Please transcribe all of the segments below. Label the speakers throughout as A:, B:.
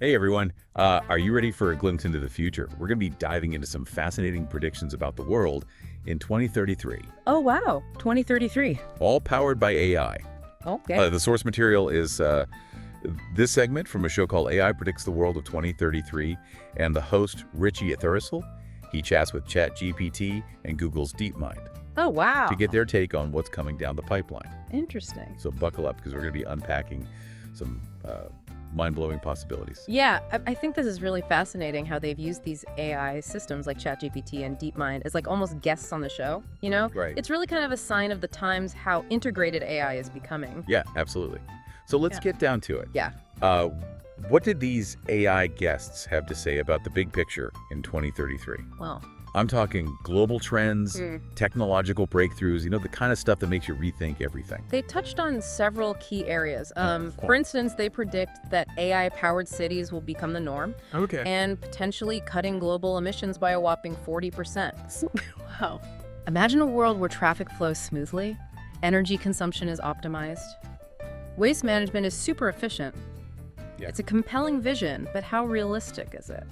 A: Hey everyone, are you ready for a glimpse into the future? We're going to be diving into some fascinating predictions about the world in 2033,
B: Oh, wow. 2033.
A: all powered by AI.
B: Okay.
A: The source material is this segment from a show called AI Predicts the World of 2033, and the host, Richie Athurisal, he chats with ChatGPT and Google's DeepMind
B: Oh, wow.
A: to get their take on what's coming down the pipeline.
B: Interesting.
A: So buckle up because we're going to be unpacking some mind-blowing possibilities.
B: Yeah, I think this is really fascinating how they've used these AI systems like ChatGPT and DeepMind as like almost guests on the show, you know?
A: Right.
B: It's really kind of a sign of the times how integrated AI is becoming.
A: Yeah, absolutely. So let's get down to it.
B: Yeah.
A: What did these AI guests have to say about the big picture in 2033?
B: Well,
A: I'm talking global trends, technological breakthroughs, the kind of stuff that makes you rethink everything.
B: they touched on several key areas.
A: Cool.
B: For instance, they predict that AI-powered cities will become the norm
C: Okay.
B: and potentially cutting global emissions by a whopping 40%. Wow. Imagine a world where traffic flows smoothly, energy consumption is optimized, waste management is super efficient.
A: Yeah.
B: It's a compelling vision, but how realistic is it?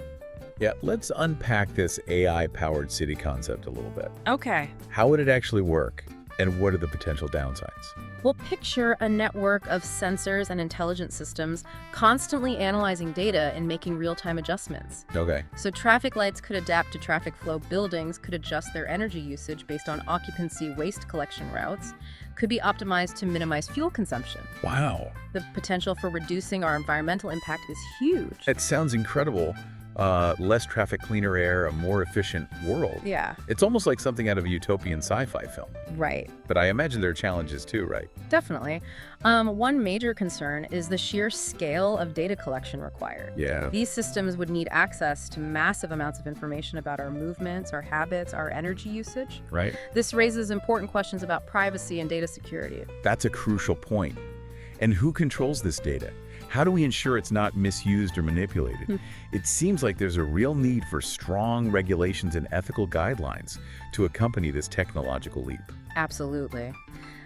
A: Yeah, let's unpack this AI-powered city concept a little bit.
B: Okay.
A: How would it actually work, and what are the potential downsides?
B: Well, picture a network of sensors and intelligent systems constantly analyzing data and making real-time adjustments.
A: Okay.
B: So traffic lights could adapt to traffic flow, buildings could adjust their energy usage based on occupancy waste collection routes, could be optimized to minimize fuel consumption.
A: Wow.
B: The potential for reducing our environmental impact is huge.
A: It sounds incredible. Less traffic, cleaner air, a more efficient world.
B: Yeah,
A: It's almost like something out of a utopian sci-fi film.
B: right.
A: But I imagine there are challenges too, right?
B: Definitely. One major concern is the sheer scale of data collection required.
A: Yeah.
B: These systems would need access to massive amounts of information about our movements, our habits, our energy usage.
A: Right?
B: This raises important questions about privacy and data security.
A: That's a crucial point. And who controls this data? How do we ensure it's not misused or manipulated? It seems like there's a real need for strong regulations and ethical guidelines to accompany this technological leap.
B: Absolutely.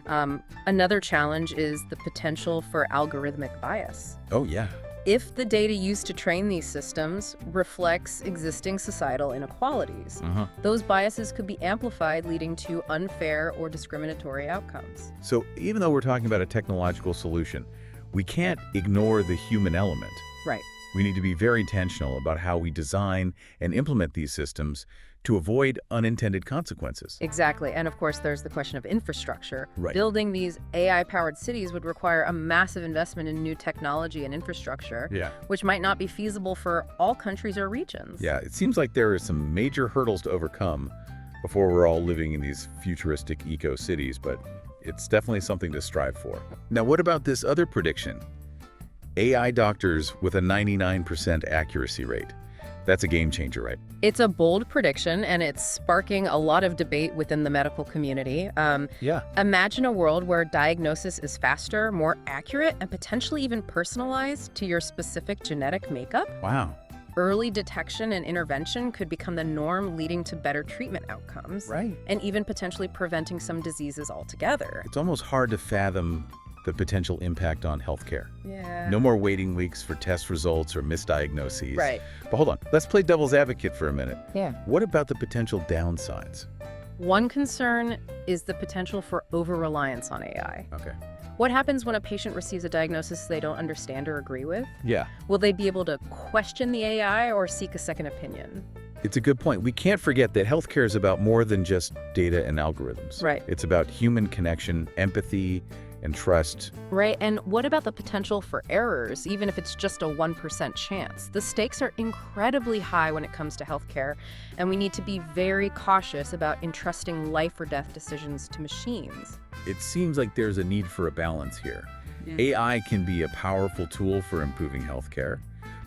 B: Another challenge is the potential for algorithmic bias.
A: Oh, yeah.
B: If the data used to train these systems reflects existing societal inequalities, those biases could be amplified, leading to unfair or discriminatory outcomes.
A: So even though we're talking about a technological solution, we can't ignore the human element.
B: Right.
A: We need to be very intentional about how we design and implement these systems to avoid unintended consequences.
B: Exactly. And of course, there's the question of infrastructure.
A: Right.
B: Building these AI-powered cities would require a massive investment in new technology and infrastructure,
A: Yeah.
B: which might not be feasible for all countries or regions.
A: Yeah, it seems like there are some major hurdles to overcome before we're all living in these futuristic eco-cities, but it's definitely something to strive for. Now, what about this other prediction? AI doctors with a 99% accuracy rate. That's a game changer, right?
B: It's a bold prediction, and it's sparking a lot of debate within the medical community.
A: Yeah.
B: Imagine a world where diagnosis is faster, more accurate, and potentially even personalized to your specific genetic makeup.
A: Wow.
B: Early detection and intervention could become the norm, leading to better treatment outcomes.
A: Right.
B: And even potentially preventing some diseases altogether.
A: It's almost hard to fathom the potential impact on healthcare.
B: Yeah.
A: No more waiting weeks for test results or misdiagnoses.
B: Right.
A: But hold on, let's play devil's advocate for a minute.
B: Yeah.
A: What about the potential downsides?
B: One concern is the potential for over-reliance on AI.
A: Okay.
B: What happens when a patient receives a diagnosis they don't understand or agree with?
A: Yeah.
B: Will they be able to question the AI or seek a second opinion?
A: It's a good point. We can't forget that healthcare is about more than just data and algorithms.
B: Right.
A: It's about human connection, empathy, and trust.
B: Right, and what about the potential for errors, even if it's just a 1% chance? The stakes are incredibly high when it comes to healthcare, and we need to be very cautious about entrusting life or death decisions to machines.
A: It seems like there's a need for a balance here. AI can be a powerful tool for improving healthcare,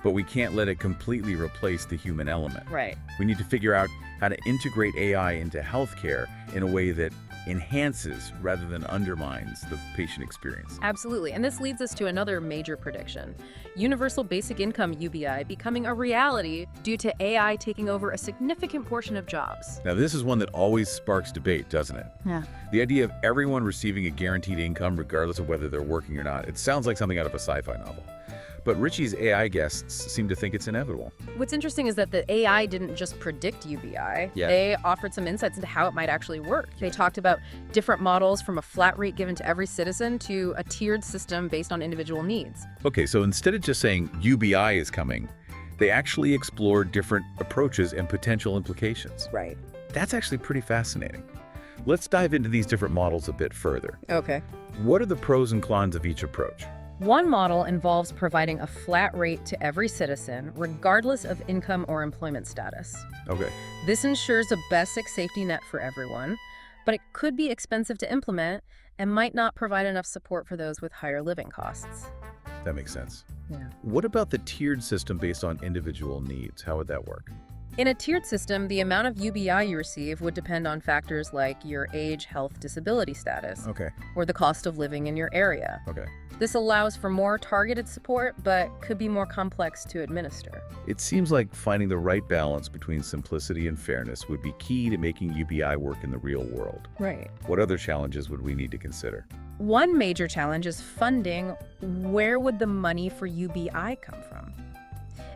A: but we can't let it completely replace the human element.
B: Right.
A: We need to figure out how to integrate AI into healthcare in a way that enhances rather than undermines the patient experience.
B: Absolutely, and this leads us to another major prediction. Universal Basic Income, UBI, becoming a reality due to AI taking over a significant portion of jobs.
A: Now, this is one that always sparks debate, doesn't it?
B: Yeah.
A: The idea of everyone receiving a guaranteed income regardless of whether they're working or not, it sounds like something out of a sci-fi novel. But Richie's AI guests seem to think it's inevitable.
B: What's interesting is that the AI didn't just predict UBI.
A: Yeah.
B: They offered some insights into how it might actually work. They talked about different models, from a flat rate given to every citizen to a tiered system based on individual needs.
A: Okay, so instead of just saying UBI is coming, they actually explored different approaches and potential implications.
B: Right.
A: That's actually pretty fascinating. Let's dive into these different models a bit further.
B: Okay.
A: What are the pros and cons of each approach?
B: One model involves providing a flat rate to every citizen, regardless of income or employment status.
A: Okay.
B: This ensures a basic safety net for everyone, but it could be expensive to implement and might not provide enough support for those with higher living costs.
A: That makes sense.
B: Yeah.
A: What about the tiered system based on individual needs? How would that work?
B: In a tiered system, the amount of UBI you receive would depend on factors like your age, health, disability status,
A: Okay.
B: or the cost of living in your area.
A: Okay.
B: This allows for more targeted support, but could be more complex to administer.
A: It seems like finding the right balance between simplicity and fairness would be key to making UBI work in the real world.
B: Right.
A: What other challenges would we need to consider?
B: One major challenge is funding. Where would the money for UBI come from?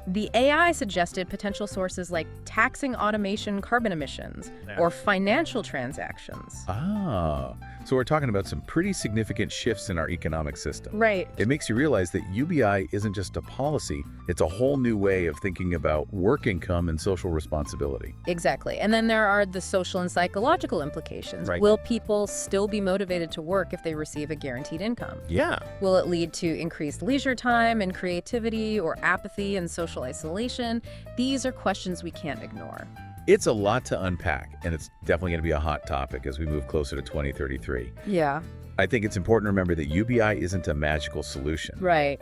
B: The AI suggested potential sources like taxing automation carbon emissions or financial transactions.
A: Ah, so we're talking about some pretty significant shifts in our economic system.
B: Right.
A: It makes you realize that UBI isn't just a policy, it's a whole new way of thinking about work income and social responsibility.
B: Exactly. And then there are the social and psychological implications.
A: Right.
B: Will people still be motivated to work if they receive a guaranteed income?
A: Yeah.
B: Will it lead to increased leisure time and creativity, or apathy and social isolation? These are questions we can't ignore.
A: It's a lot to unpack, and it's definitely going to be a hot topic as we move closer to 2033.
B: Yeah.
A: I think it's important to remember that UBI isn't a magical solution,
B: Right.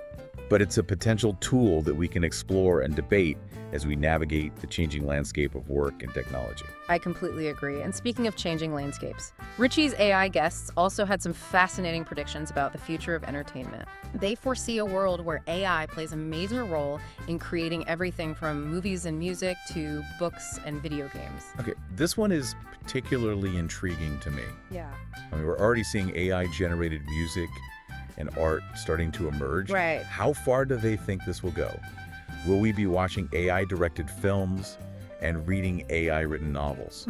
A: but it's a potential tool that we can explore and debate as we navigate the changing landscape of work and technology.
B: I completely agree. And speaking of changing landscapes, Richie's AI guests also had some fascinating predictions about the future of entertainment. They foresee a world where AI plays a major role in creating everything from movies and music to books and video games.
A: Okay, this one is particularly intriguing to me.
B: Yeah.
A: I mean, we're already seeing AI-generated music and art starting to emerge.
B: Right.
A: How far do they think this will go? Will we be watching AI-directed films and reading AI-written novels?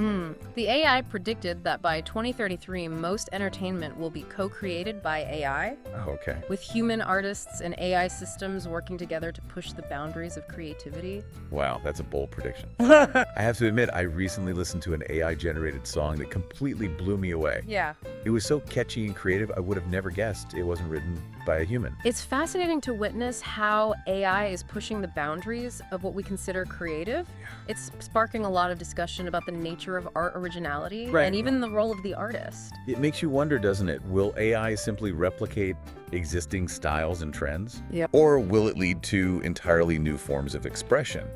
B: The AI predicted that by 2033, most entertainment will be co-created by AI,
A: Okay.
B: with human artists and AI systems working together to push the boundaries of creativity.
A: Wow, that's a bold prediction. I have to admit, I recently listened to an AI-generated song that completely blew me away.
B: Yeah.
A: It was so catchy and creative, I would have never guessed it wasn't written by a human.
B: It's fascinating to witness how AI is pushing the boundaries of what we consider creative. It's sparking a lot of discussion about the nature of art originality
A: Right.
B: and even the role of the artist.
A: It makes you wonder, doesn't it? Will AI simply replicate existing styles and trends?
B: Yep.
A: Or will it lead to entirely new forms of expression?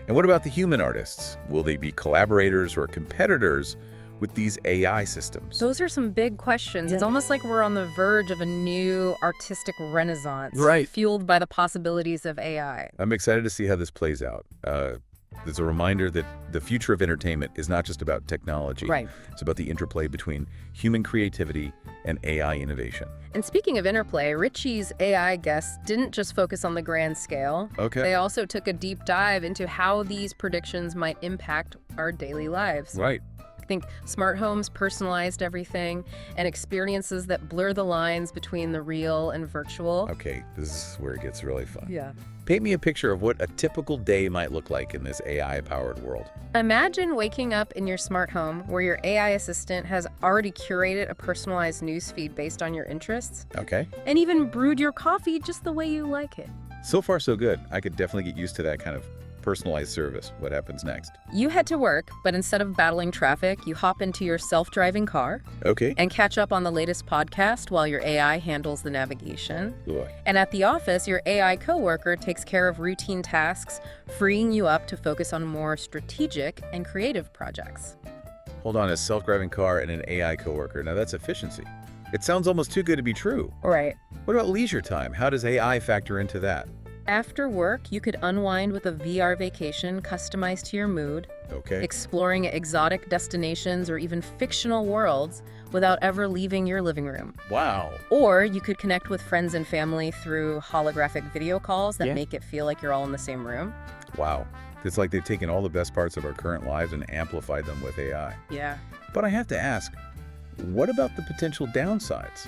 A: And what about the human artists? Will they be collaborators or competitors with these AI systems?
B: Those are some big questions. It's almost like we're on the verge of a new artistic renaissance,
A: Right.
B: fueled by the possibilities of AI.
A: I'm excited to see how this plays out. There's a reminder that the future of entertainment is not just about technology.
B: Right.
A: It's about the interplay between human creativity and AI innovation.
B: And speaking of interplay, Richie's AI guests didn't just focus on the grand scale.
A: Okay.
B: They also took a deep dive into how these predictions might impact our daily lives.
A: Right.
B: Think smart homes, personalized everything, and experiences that blur the lines between the real and virtual.
A: Okay, this is where it gets really fun.
B: Yeah.
A: Paint me a picture of what a typical day might look like in this AI-powered world.
B: Imagine waking up in your smart home where your AI assistant has already curated a personalized newsfeed based on your interests
A: Okay.
B: and even brewed your coffee just the way you like it.
A: So far, so good. I could definitely get used to that kind of personalized service. What happens next?
B: You head to work, but instead of battling traffic, you hop into your self-driving car
A: Okay.
B: and catch up on the latest podcast while your AI handles the navigation.
A: Ugh.
B: And at the office, your AI coworker takes care of routine tasks, freeing you up to focus on more strategic and creative projects.
A: Hold on, a self-driving car and an AI coworker. Now that's efficiency. It sounds almost too good to be true.
B: Right.
A: What about leisure time? How does AI factor into that?
B: After work, you could unwind with a VR vacation customized to your mood,
A: Okay.
B: exploring exotic destinations or even fictional worlds without ever leaving your living room.
A: Wow.
B: Or you could connect with friends and family through holographic video calls that
A: Yeah.
B: make it feel like you're all in the same room.
A: Wow. It's like they've taken all the best parts of our current lives and amplified them with AI.
B: Yeah.
A: But I have to ask, what about the potential downsides?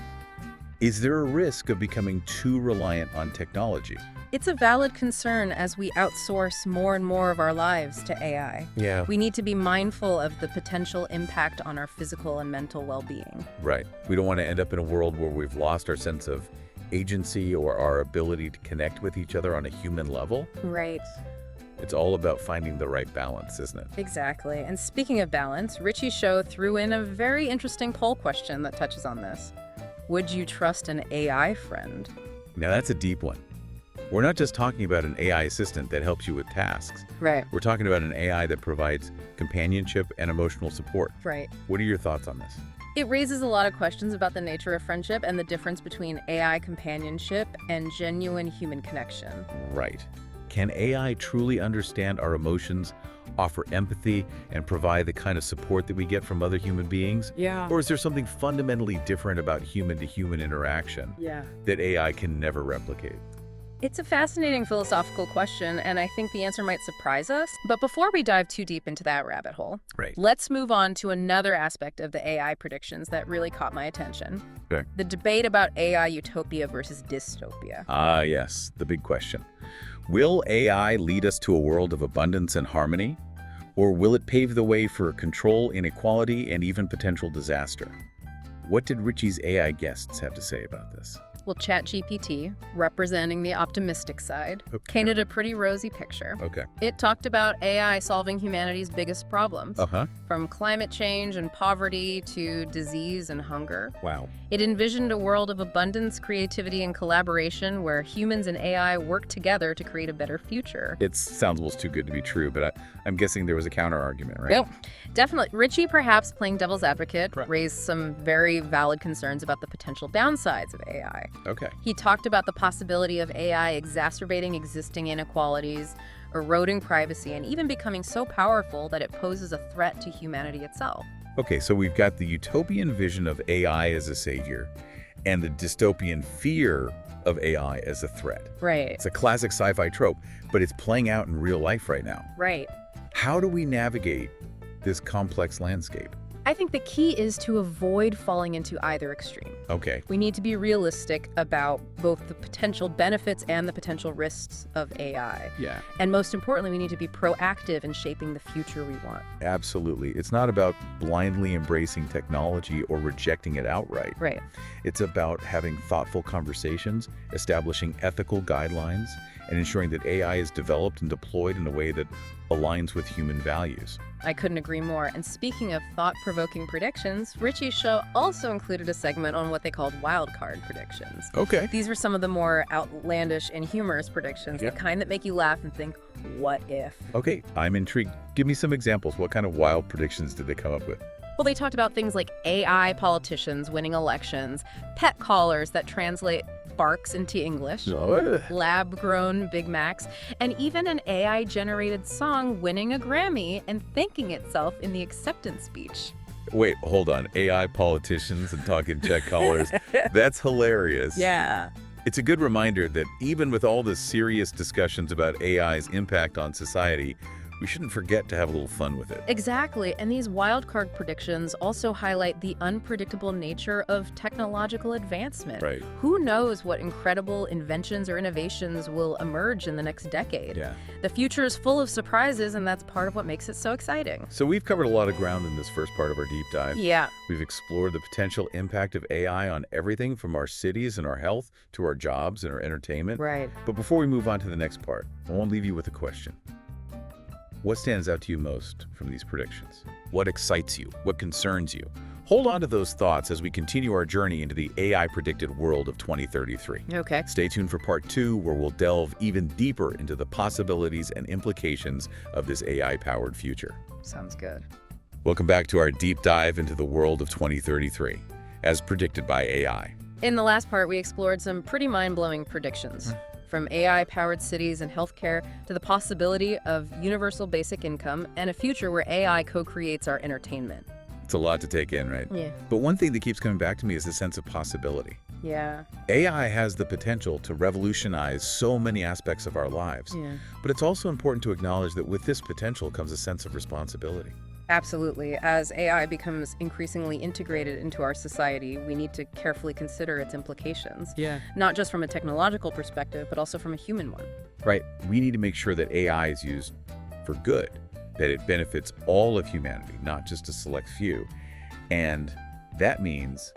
A: Is there a risk of becoming too reliant on technology?
B: It's a valid concern as we outsource more and more of our lives to AI.
A: Yeah.
B: We need to be mindful of the potential impact on our physical and mental well-being.
A: Right. We don't want to end up in a world where we've lost our sense of agency or our ability to connect with each other on a human level.
B: Right.
A: It's all about finding the right balance, isn't it?
B: Exactly. And speaking of balance, Richie's show threw in a very interesting poll question that touches on this. Would you trust an AI friend?
A: Now that's a deep one. We're not just talking about an AI assistant that helps you with tasks.
B: Right.
A: We're talking about an AI that provides companionship and emotional support.
B: Right.
A: What are your thoughts on this?
B: It raises a lot of questions about the nature of friendship and the difference between AI companionship and genuine human connection.
A: Right. Can AI truly understand our emotions, offer empathy, and provide the kind of support that we get from other human beings?
B: Yeah.
A: Or is there something fundamentally different about human-to-human interaction
B: Yeah.
A: that AI can never replicate?
B: It's a fascinating philosophical question, and I think the answer might surprise us. But before we dive too deep into that rabbit hole,
A: Right.
B: let's move on to another aspect of the AI predictions that really caught my attention.
A: Okay.
B: The debate about AI utopia versus dystopia.
A: Ah, yes, the big question. Will AI lead us to a world of abundance and harmony? Or will it pave the way for control, inequality, and even potential disaster? What did Richie's AI guests have to say about this?
B: Well, ChatGPT, representing the optimistic side,
A: Okay.
B: painted a pretty rosy picture.
A: Okay.
B: It talked about AI solving humanity's biggest problems,
A: Uh-huh.
B: from climate change and poverty to disease and hunger.
A: Wow.
B: It envisioned a world of abundance, creativity, and collaboration where humans and AI work together to create a better future.
A: It sounds almost too good to be true, but I'm guessing there was a counter-argument, right?
B: Yep, definitely. Richie, perhaps playing devil's advocate,
A: Correct.
B: raised some very valid concerns about the potential downsides of AI.
A: Okay.
B: He talked about the possibility of AI exacerbating existing inequalities, eroding privacy, and even becoming so powerful that it poses a threat to humanity itself.
A: Okay, so we've got the utopian vision of AI as a savior and the dystopian fear of AI as a threat.
B: Right,
A: It's a classic sci-fi trope, but it's playing out in real life right now.
B: right.
A: How do we navigate this complex landscape?
B: I think the key is to avoid falling into either extreme.
A: Okay.
B: We need to be realistic about both the potential benefits and the potential risks of AI.
A: Yeah,
B: And most importantly, we need to be proactive in shaping the future we want.
A: absolutely. It's not about blindly embracing technology or rejecting it outright.
B: Right.
A: It's about having thoughtful conversations, establishing ethical guidelines, and ensuring that AI is developed and deployed in a way that aligns with human values.
B: I couldn't agree more. And speaking of thought-provoking predictions, Richie's show also included a segment on what they called wildcard predictions.
A: Okay.
B: These were some of the more outlandish and humorous predictions,
A: Yeah.
B: the kind that make you laugh and think, what if?
A: Okay, I'm intrigued. Give me some examples. What kind of wild predictions did they come up with?
B: Well, they talked about things like AI politicians winning elections, pet collars that translate barks into English, lab-grown Big Macs, and even an AI-generated song winning a Grammy and thanking itself in the acceptance speech.
A: Wait, hold on. AI politicians and talking check collars. That's hilarious.
B: Yeah.
A: It's a good reminder that even with all the serious discussions about AI's impact on society, we shouldn't forget to have a little fun with it.
B: Exactly, and these wildcard predictions also highlight the unpredictable nature of technological advancement.
A: Right.
B: Who knows what incredible inventions or innovations will emerge in the next decade?
A: Yeah.
B: The future is full of surprises, and that's part of what makes it so exciting.
A: So we've covered a lot of ground in this first part of our deep dive.
B: Yeah.
A: We've explored the potential impact of AI on everything from our cities and our health to our jobs and our entertainment.
B: Right.
A: But before we move on to the next part, I want to leave you with a question. What stands out to you most from these predictions? What excites you? What concerns you? Hold on to those thoughts as we continue our journey into the AI-predicted world of 2033.
B: Okay.
A: Stay tuned for part 2, where we'll delve even deeper into the possibilities and implications of this AI-powered future.
B: Sounds good.
A: Welcome back to our deep dive into the world of 2033, as predicted by AI.
B: In the last part, we explored some pretty mind-blowing predictions. from AI-powered cities and healthcare to the possibility of universal basic income and a future where AI co-creates our entertainment.
A: It's a lot to take in, right?
B: Yeah.
A: But one thing that keeps coming back to me is the sense of possibility.
B: Yeah.
A: AI has the potential to revolutionize so many aspects of our lives.
B: Yeah.
A: But it's also important to acknowledge that with this potential comes a sense of responsibility.
B: Absolutely. As AI becomes increasingly integrated into our society, we need to carefully consider its implications.
A: Yeah.
B: Not just from a technological perspective, but also from a human one.
A: Right. We need to make sure that AI is used for good, that it benefits all of humanity, not just a select few. And that means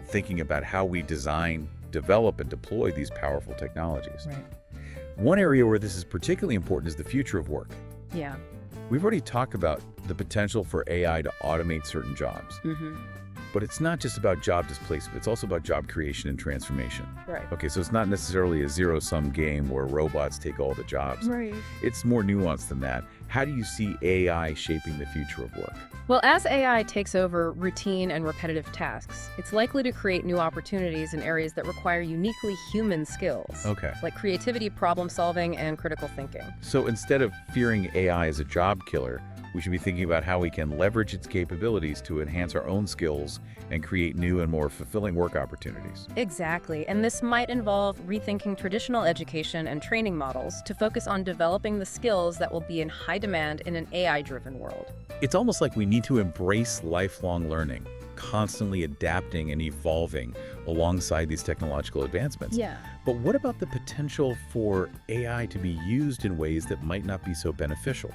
A: thinking about how we design, develop, and deploy these powerful technologies.
B: Right.
A: One area where this is particularly important is the future of work.
B: Yeah.
A: We've already talked about the potential for AI to automate certain jobs.
B: Mm-hmm.
A: But it's not just about job displacement, it's also about job creation and transformation.
B: Right.
A: Okay, so it's not necessarily a zero-sum game where robots take all the jobs.
B: Right.
A: It's more nuanced than that. How do you see AI shaping the future of work?
B: Well, as AI takes over routine and repetitive tasks, it's likely to create new opportunities in areas that require uniquely human skills.
A: Okay.
B: Like creativity, problem solving, and critical thinking.
A: So instead of fearing AI as a job killer, we should be thinking about how we can leverage its capabilities to enhance our own skills and create new and more fulfilling work opportunities.
B: Exactly, and this might involve rethinking traditional education and training models to focus on developing the skills that will be in high demand in an AI-driven world.
A: It's almost like we need to embrace lifelong learning, constantly adapting and evolving alongside these technological advancements.
B: Yeah.
A: But what about the potential for AI to be used in ways that might not be so beneficial?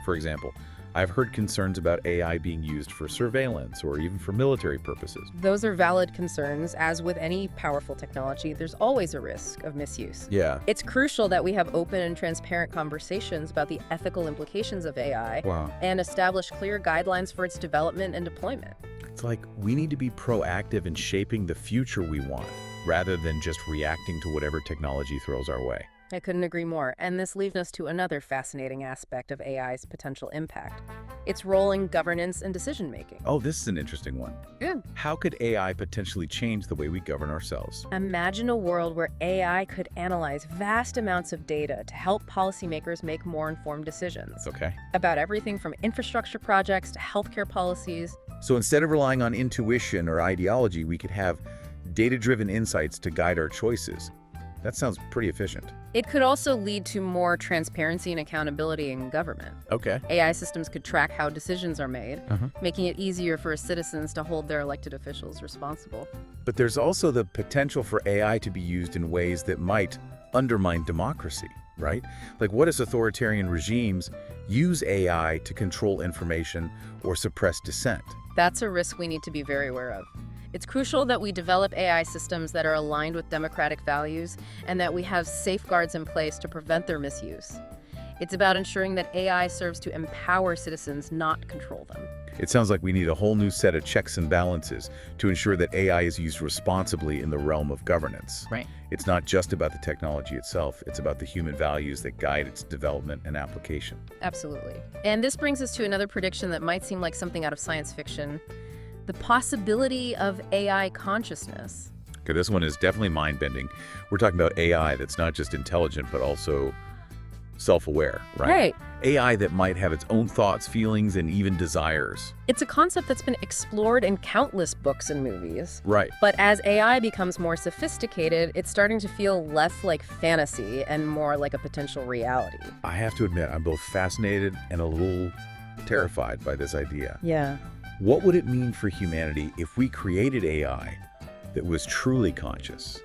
A: For example, I've heard concerns about AI being used for surveillance or even for military purposes.
B: Those are valid concerns. As with any powerful technology, there's always a risk of misuse.
A: Yeah.
B: It's crucial that we have open and transparent conversations about the ethical implications of AI
A: Wow.
B: and establish clear guidelines for its development and deployment.
A: It's like we need to be proactive in shaping the future we want, rather than just reacting to whatever technology throws our way.
B: I couldn't agree more, and this leads us to another fascinating aspect of AI's potential impact: its role in governance and decision-making.
A: Oh, this is an interesting one.
B: Yeah.
A: How could AI potentially change the way we govern ourselves?
B: Imagine a world where AI could analyze vast amounts of data to help policymakers make more informed decisions
A: Okay.
B: about everything from infrastructure projects to healthcare policies.
A: So instead of relying on intuition or ideology, we could have data-driven insights to guide our choices. That sounds pretty efficient.
B: It could also lead to more transparency and accountability in government.
A: Okay.
B: AI systems could track how decisions are made,
A: Uh-huh.
B: making it easier for citizens to hold their elected officials responsible.
A: But there's also the potential for AI to be used in ways that might undermine democracy, right? Like, what if authoritarian regimes use AI to control information or suppress dissent?
B: That's a risk we need to be very aware of. It's crucial that we develop AI systems that are aligned with democratic values and that we have safeguards in place to prevent their misuse. It's about ensuring that AI serves to empower citizens, not control them.
A: It sounds like we need a whole new set of checks and balances to ensure that AI is used responsibly in the realm of governance.
B: Right.
A: It's not just about the technology itself, it's about the human values that guide its development and application.
B: Absolutely. And this brings us to another prediction that might seem like something out of science fiction: the possibility of AI consciousness.
A: Okay, this one is definitely mind-bending. We're talking about AI that's not just intelligent, but also self-aware, right?
B: Right.
A: AI that might have its own thoughts, feelings, and even desires.
B: It's a concept that's been explored in countless books and movies.
A: Right.
B: But as AI becomes more sophisticated, it's starting to feel less like fantasy and more like a potential reality.
A: I have to admit, I'm both fascinated and a little terrified by this idea.
B: Yeah.
A: What would it mean for humanity if we created AI that was truly conscious?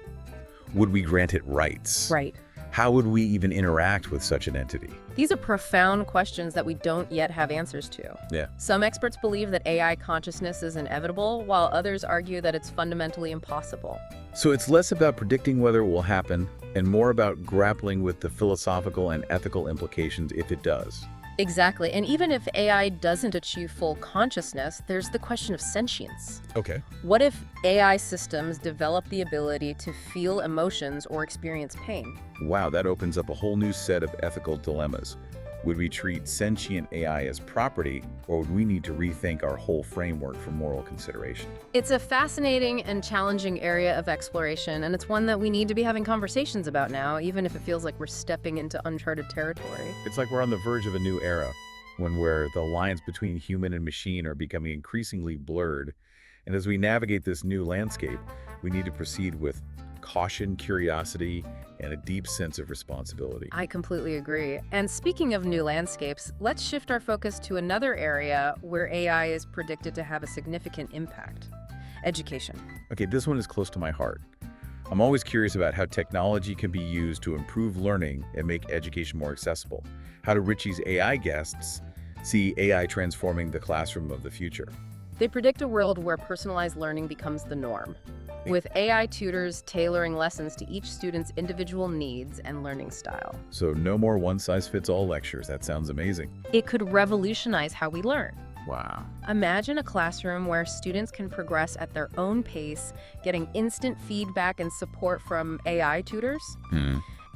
A: Would we grant it rights?
B: Right.
A: How would we even interact with such an entity?
B: These are profound questions that we don't yet have answers to.
A: Yeah.
B: Some experts believe that AI consciousness is inevitable, while others argue that it's fundamentally impossible.
A: So it's less about predicting whether it will happen and more about grappling with the philosophical and ethical implications if it does.
B: Exactly. And even if AI doesn't achieve full consciousness, there's the question of sentience.
A: Okay.
B: What if AI systems develop the ability to feel emotions or experience pain?
A: Wow, that opens up a whole new set of ethical dilemmas. Would we treat sentient AI as property, or would we need to rethink our whole framework for moral consideration?
B: It's a fascinating and challenging area of exploration, and it's one that we need to be having conversations about now, even if it feels like we're stepping into uncharted territory.
A: It's like we're on the verge of a new era, one where the lines between human and machine are becoming increasingly blurred. And as we navigate this new landscape, we need to proceed with caution, curiosity, and a deep sense of responsibility.
B: I completely agree. And speaking of new landscapes, let's shift our focus to another area where AI is predicted to have a significant impact: education.
A: Okay, this one is close to my heart. I'm always curious about how technology can be used to improve learning and make education more accessible. How do Richie's AI guests see AI transforming the classroom of the future?
B: They predict a world where personalized learning becomes the norm, with AI tutors tailoring lessons to each student's individual needs and learning style.
A: So no more one-size-fits-all lectures. That sounds amazing.
B: It could revolutionize how we learn.
A: Wow.
B: Imagine a classroom where students can progress at their own pace, getting instant feedback and support from AI tutors.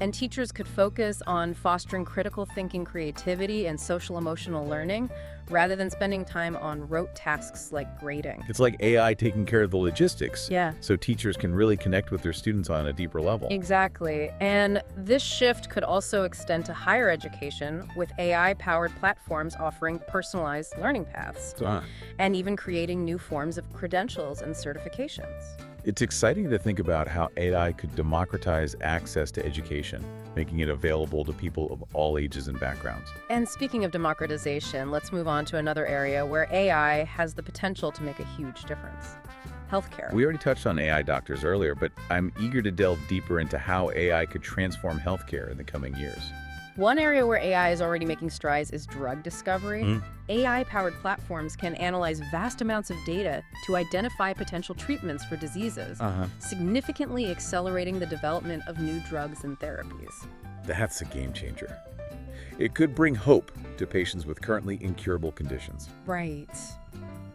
B: And teachers could focus on fostering critical thinking, creativity, and social-emotional learning, rather than spending time on rote tasks like grading.
A: It's like AI taking care of the logistics.
B: Yeah.
A: So teachers can really connect with their students on a deeper level.
B: Exactly. And this shift could also extend to higher education, with AI-powered platforms offering personalized learning paths, and even creating new forms of credentials and certifications.
A: It's exciting to think about how AI could democratize access to education, making it available to people of all ages and backgrounds.
B: And speaking of democratization, let's move on to another area where AI has the potential to make a huge difference: healthcare.
A: We already touched on AI doctors earlier, but I'm eager to delve deeper into how AI could transform healthcare in the coming years.
B: One area where AI is already making strides is drug discovery. AI-powered platforms can analyze vast amounts of data to identify potential treatments for diseases, significantly accelerating the development of new drugs and therapies.
A: That's a game changer. It could bring hope to patients with currently incurable conditions.
B: Right.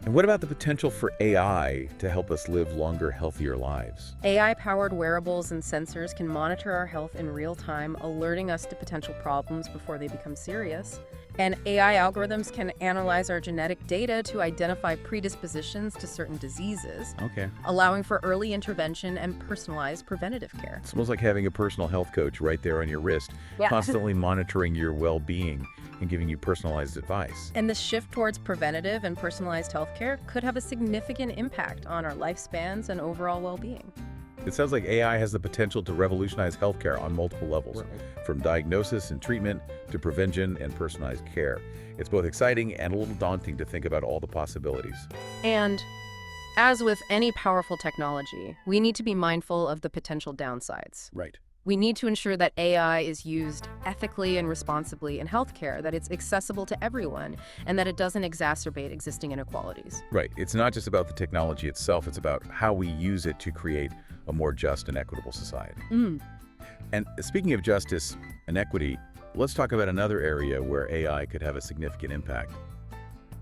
A: And what about the potential for AI to help us live longer, healthier lives?
B: AI-powered wearables and sensors can monitor our health in real time, alerting us to potential problems before they become serious. And AI algorithms can analyze our genetic data to identify predispositions to certain diseases, allowing for early intervention and personalized preventative care.
A: It's almost like having a personal health coach right there on your wrist, constantly monitoring your well-being and giving you personalized advice.
B: And the shift towards preventative and personalized healthcare could have a significant impact on our lifespans and overall well-being.
A: It sounds like AI has the potential to revolutionize healthcare on multiple levels, from diagnosis and treatment to prevention and personalized care. It's both exciting and a little daunting to think about all the possibilities.
B: And as with any powerful technology, we need to be mindful of the potential downsides.
A: Right.
B: We need to ensure that AI is used ethically and responsibly in healthcare, that it's accessible to everyone, and that it doesn't exacerbate existing inequalities.
A: Right. It's not just about the technology itself, it's about how we use it to create a more just and equitable society. And speaking of justice and equity, let's talk about another area where AI could have a significant impact: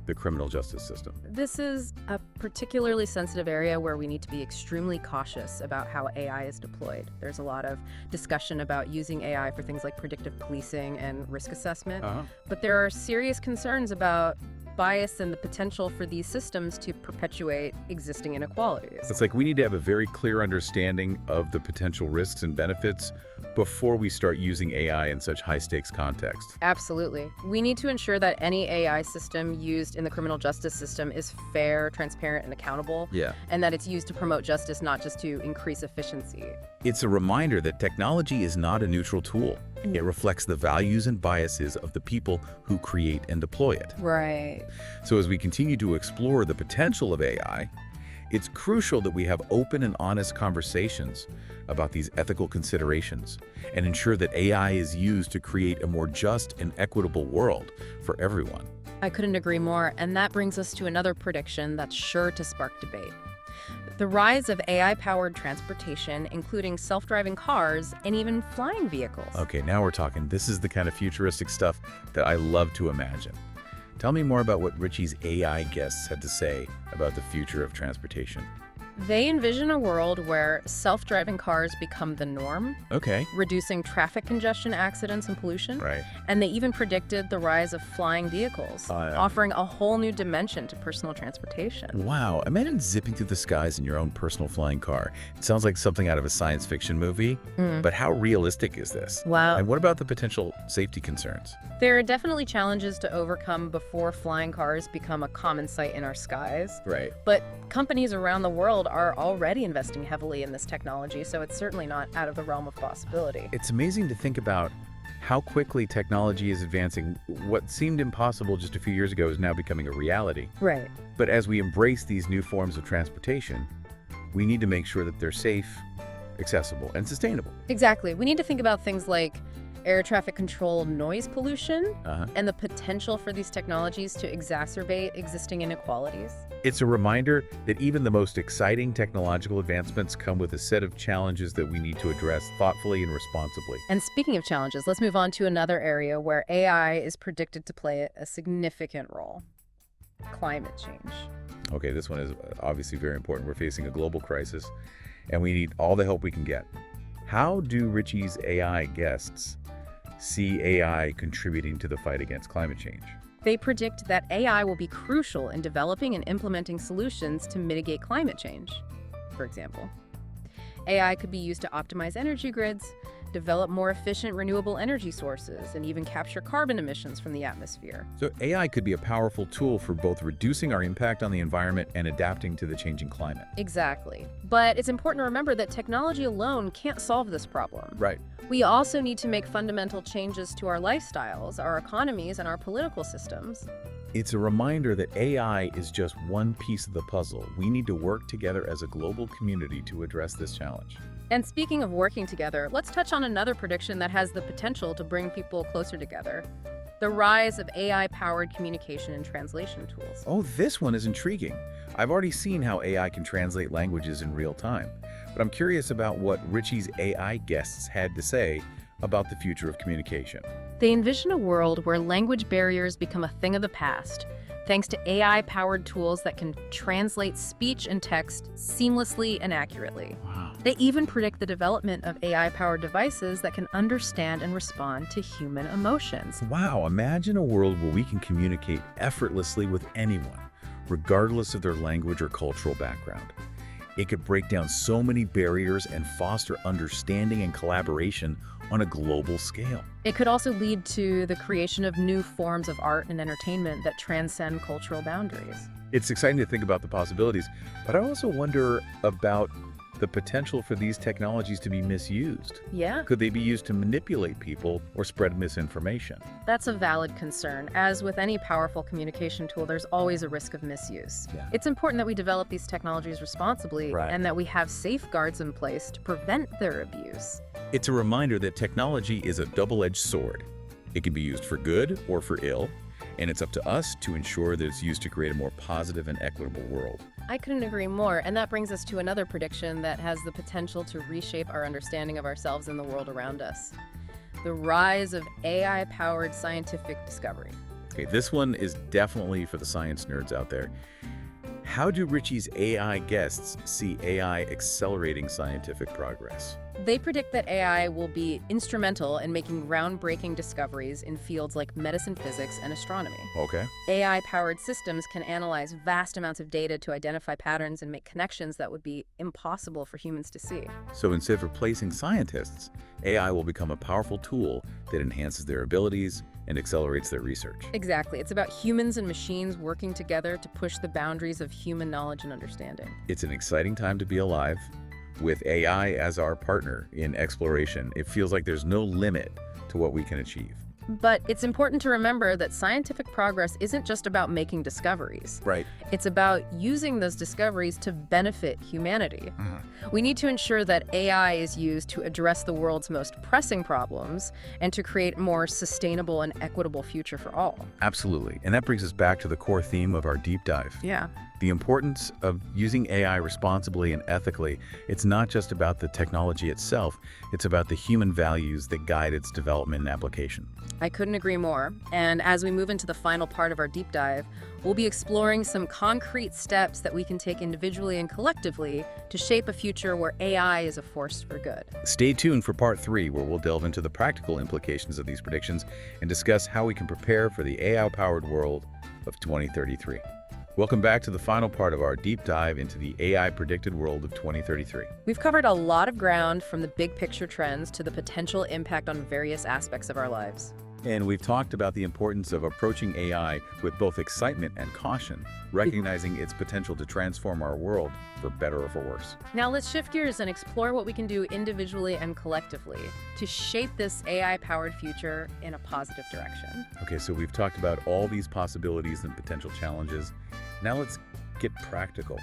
A: the criminal justice system.
B: This is a particularly sensitive area where we need to be extremely cautious about how AI is deployed. There's a lot of discussion about using AI for things like predictive policing and risk assessment, but there are serious concerns about bias and the potential for these systems to perpetuate existing inequalities.
A: It's like we need to have a very clear understanding of the potential risks and benefits before we start using AI in such high-stakes contexts.
B: Absolutely. We need to ensure that any AI system used in the criminal justice system is fair, transparent, and accountable, and that it's used to promote justice, not just to increase efficiency.
A: It's a reminder that technology is not a neutral tool. It reflects the values and biases of the people who create and deploy it.
B: Right.
A: So as we continue to explore the potential of AI, it's crucial that we have open and honest conversations about these ethical considerations and ensure that AI is used to create a more just and equitable world for everyone.
B: I couldn't agree more, and that brings us to another prediction that's sure to spark debate: the rise of AI-powered transportation, including self-driving cars and even flying vehicles.
A: Okay, now we're talking. This is the kind of futuristic stuff that I love to imagine. Tell me more about what Richie's AI guests had to say about the future of transportation.
B: They envision a world where self-driving cars become the norm,
A: Okay.
B: reducing traffic congestion, accidents, and pollution.
A: Right.
B: And they even predicted the rise of flying vehicles,
A: Yeah.
B: offering a whole new dimension to personal transportation.
A: Wow, imagine zipping through the skies in your own personal flying car. It sounds like something out of a science fiction movie, but how realistic is this?
B: Wow.
A: And what about the potential safety concerns?
B: There are definitely challenges to overcome before flying cars become a common sight in our skies.
A: Right.
B: But companies around the world are already investing heavily in this technology, so it's certainly not out of the realm of possibility.
A: It's amazing to think about how quickly technology is advancing. What seemed impossible just a few years ago is now becoming a reality.
B: Right.
A: But as we embrace these new forms of transportation, we need to make sure that they're safe, accessible, and sustainable.
B: Exactly. We need to think about things like air traffic control, noise pollution,
A: Uh-huh.
B: and the potential for these technologies to exacerbate existing inequalities.
A: It's a reminder that even the most exciting technological advancements come with a set of challenges that we need to address thoughtfully and responsibly.
B: And speaking of challenges, let's move on to another area where AI is predicted to play a significant role: climate change.
A: Okay, this one is obviously very important. We're facing a global crisis, and we need all the help we can get. How do Richie's AI guests see AI contributing to the fight against climate change?
B: They predict that AI will be crucial in developing and implementing solutions to mitigate climate change. For example, AI could be used to optimize energy grids, develop more efficient renewable energy sources, and even capture carbon emissions from the atmosphere.
A: So AI could be a powerful tool for both reducing our impact on the environment and adapting to the changing climate.
B: Exactly. But it's important to remember that technology alone can't solve this problem.
A: Right.
B: We also need to make fundamental changes to our lifestyles, our economies, and our political systems.
A: It's a reminder that AI is just one piece of the puzzle. We need to work together as a global community to address this challenge.
B: And speaking of working together, let's touch on another prediction that has the potential to bring people closer together: the rise of AI-powered communication and translation tools.
A: Oh, this one is intriguing. I've already seen how AI can translate languages in real time, but I'm curious about what Richie's AI guests had to say about the future of communication.
B: They envision a world where language barriers become a thing of the past, thanks to AI-powered tools that can translate speech and text seamlessly and accurately.
A: Wow.
B: They even predict the development of AI-powered devices that can understand and respond to human emotions.
A: Wow, imagine a world where we can communicate effortlessly with anyone, regardless of their language or cultural background. It could break down so many barriers and foster understanding and collaboration on a global scale.
B: It could also lead to the creation of new forms of art and entertainment that transcend cultural boundaries.
A: It's exciting to think about the possibilities, but I also wonder about the potential for these technologies to be misused.
B: Yeah,
A: Could they be used to manipulate people or spread misinformation?
B: that's a valid concern. As with any powerful communication tool, there's always a risk of misuse.
A: Yeah.
B: It's important that we develop these technologies responsibly
A: Right.
B: and that we have safeguards in place to prevent their abuse.
A: It's a reminder that technology is a double-edged sword. It can be used for good or for ill, and it's up to us to ensure that it's used to create a more positive and equitable world.
B: I couldn't agree more, and that brings us to another prediction that has the potential to reshape our understanding of ourselves and the world around us: the rise of AI-powered scientific discovery.
A: Okay, this one is definitely for the science nerds out there. How do Richie's AI guests see AI accelerating scientific progress?
B: They predict that AI will be instrumental in making groundbreaking discoveries in fields like medicine, physics, and astronomy.
A: Okay.
B: AI-powered systems can analyze vast amounts of data to identify patterns and make connections that would be impossible for humans to see.
A: So instead of replacing scientists, AI will become a powerful tool that enhances their abilities and accelerates their research.
B: Exactly. It's about humans and machines working together to push the boundaries of human knowledge and understanding.
A: It's an exciting time to be alive. With AI as our partner in exploration, it feels like there's no limit to what we can achieve.
B: But it's important to remember that scientific progress isn't just about making discoveries.
A: Right.
B: It's about using those discoveries to benefit humanity. We need to ensure that AI is used to address the world's most pressing problems and to create a more sustainable and equitable future for all.
A: Absolutely. And that brings us back to the core theme of our deep dive.
B: Yeah.
A: The importance of using AI responsibly and ethically. It's not just about the technology itself, it's about the human values that guide its development and application.
B: I couldn't agree more. And as we move into the final part of our deep dive, we'll be exploring some concrete steps that we can take individually and collectively to shape a future where AI is a force for good.
A: Stay tuned for part 3, where we'll delve into the practical implications of these predictions and discuss how we can prepare for the AI-powered world of 2033. Welcome back to the final part of our deep dive into the AI-predicted world of 2033.
B: We've covered a lot of ground, from the big picture trends to the potential impact on various aspects of our lives.
A: And we've talked about the importance of approaching AI with both excitement and caution, recognizing its potential to transform our world for better or for worse.
B: Now let's shift gears and explore what we can do individually and collectively to shape this AI-powered future in a positive direction.
A: Okay, so we've talked about all these possibilities and potential challenges. Now let's get practical.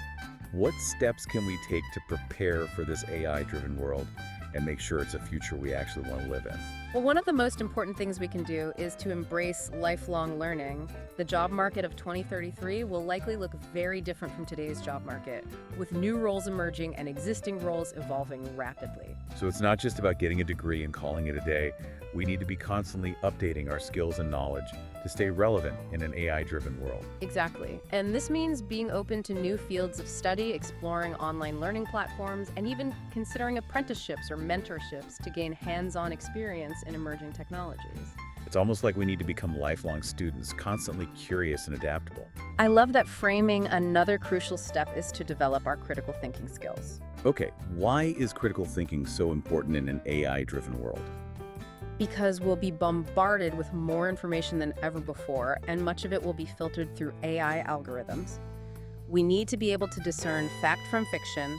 A: What steps can we take to prepare for this AI-driven world and make sure it's a future we actually want to live in?
B: Well, one of the most important things we can do is to embrace lifelong learning. The job market of 2033 will likely look very different from today's job market, with new roles emerging and existing roles evolving rapidly.
A: So it's not just about getting a degree and calling it a day. We need to be constantly updating our skills and knowledge to stay relevant in an AI-driven world.
B: Exactly. And this means being open to new fields of study, exploring online learning platforms, and even considering apprenticeships or mentorships to gain hands-on experience in emerging technologies.
A: It's almost like we need to become lifelong students, constantly curious and adaptable.
B: I love that framing. Another crucial step is to develop our critical thinking skills.
A: Okay, why is critical thinking so important in an AI-driven world?
B: Because we'll be bombarded with more information than ever before, and much of it will be filtered through AI algorithms. We need to be able to discern fact from fiction,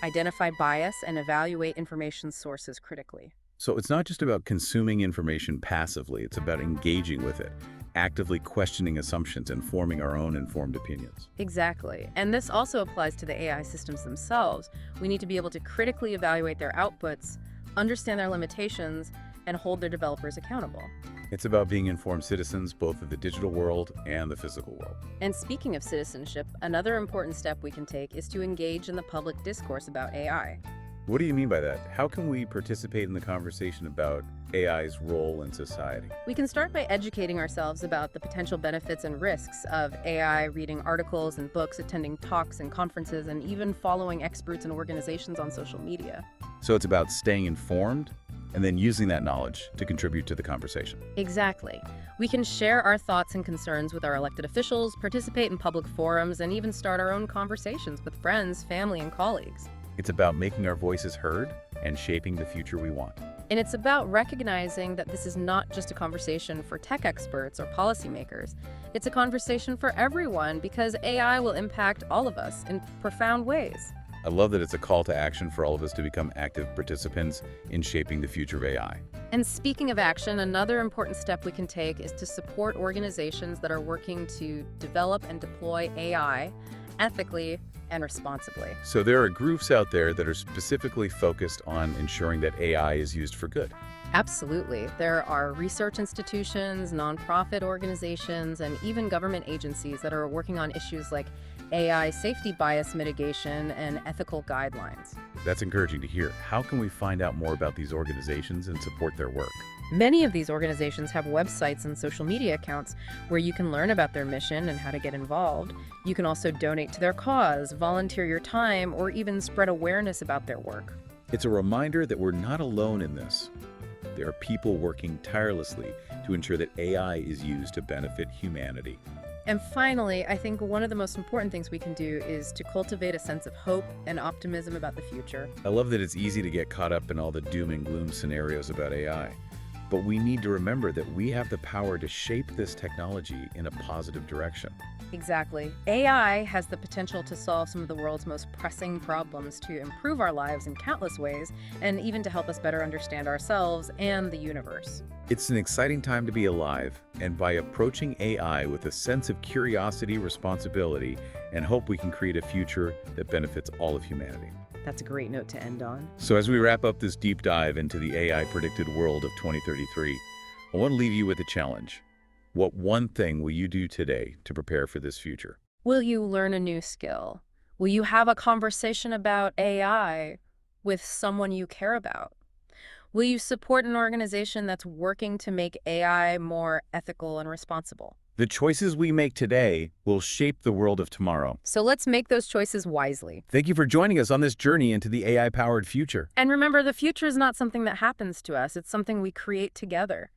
B: identify bias, and evaluate information sources critically.
A: So it's not just about consuming information passively, it's about engaging with it, actively questioning assumptions and forming our own informed opinions.
B: Exactly. And this also applies to the AI systems themselves. We need to be able to critically evaluate their outputs, understand their limitations, and hold their developers accountable.
A: It's about being informed citizens, both of the digital world and the physical world.
B: And speaking of citizenship, another important step we can take is to engage in the public discourse about AI.
A: What do you mean by that? How can we participate in the conversation about AI's role in society?
B: We can start by educating ourselves about the potential benefits and risks of AI, reading articles and books, attending talks and conferences, and even following experts and organizations on social media.
A: So it's about staying informed and then using that knowledge to contribute to the conversation.
B: Exactly. We can share our thoughts and concerns with our elected officials, participate in public forums, and even start our own conversations with friends, family, and colleagues.
A: It's about making our voices heard and shaping the future we want.
B: And it's about recognizing that this is not just a conversation for tech experts or policymakers. It's a conversation for everyone, because AI will impact all of us in profound ways.
A: I love that it's a call to action for all of us to become active participants in shaping the future of AI.
B: And speaking of action, another important step we can take is to support organizations that are working to develop and deploy AI ethically and responsibly.
A: So there are groups out there that are specifically focused on ensuring that AI is used for good.
B: Absolutely. There are research institutions, nonprofit organizations, and even government agencies that are working on issues like AI safety bias mitigation and ethical guidelines.
A: That's encouraging to hear. How can we find out more about these organizations and support their work?
B: Many of these organizations have websites and social media accounts where you can learn about their mission and how to get involved. You can also donate to their cause, volunteer your time, or even spread awareness about their work.
A: It's a reminder that we're not alone in this. There are people working tirelessly to ensure that AI is used to benefit humanity.
B: And finally, I think one of the most important things we can do is to cultivate a sense of hope and optimism about the future.
A: I love that it's easy to get caught up in all the doom and gloom scenarios about AI. But we need to remember that we have the power to shape this technology in a positive direction.
B: Exactly. AI has the potential to solve some of the world's most pressing problems, to improve our lives in countless ways, and even to help us better understand ourselves and the universe.
A: It's an exciting time to be alive, and by approaching AI with a sense of curiosity, responsibility, and hope, we can create a future that benefits all of humanity.
B: That's a great note to end on.
A: So as we wrap up this deep dive into the AI-predicted world of 2033, I want to leave you with a challenge. What one thing will you do today to prepare for this future?
B: Will you learn a new skill? Will you have a conversation about AI with someone you care about? Will you support an organization that's working to make AI more ethical and responsible?
A: The choices we make today will shape the world of tomorrow.
B: So let's make those choices wisely.
A: Thank you for joining us on this journey into the AI-powered future.
B: And remember, the future is not something that happens to us, it's something we create together.